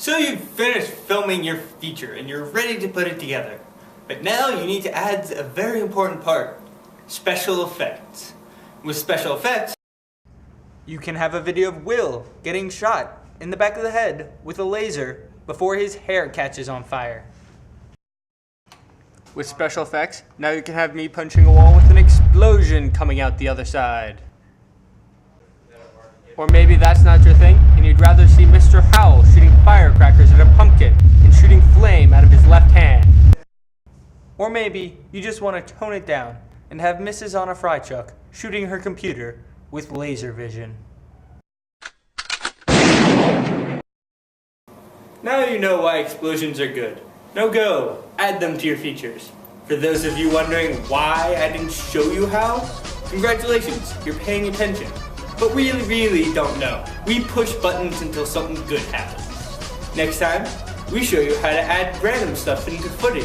So you've finished filming your feature and you're ready to put it together. But now you need to add a very important part, special effects. With special effects, you can have a video of Will getting shot in the back of the head with a laser before his hair catches on fire. With special effects, now you can have me punching a wall with an explosion coming out the other side. Or maybe that's not your thing, and you'd rather see Mr. Howell shooting firecrackers at a pumpkin and shooting flame out of his left hand. Or maybe you just want to tone it down and have Mrs. on a fry truck shooting her computer with laser vision. Now you know why explosions are good. Now go, add them to your features. For those of you wondering why I didn't show you how, congratulations, you're paying attention. But we really don't know. We push buttons until something good happens. Next time, we show you how to add random stuff into footage.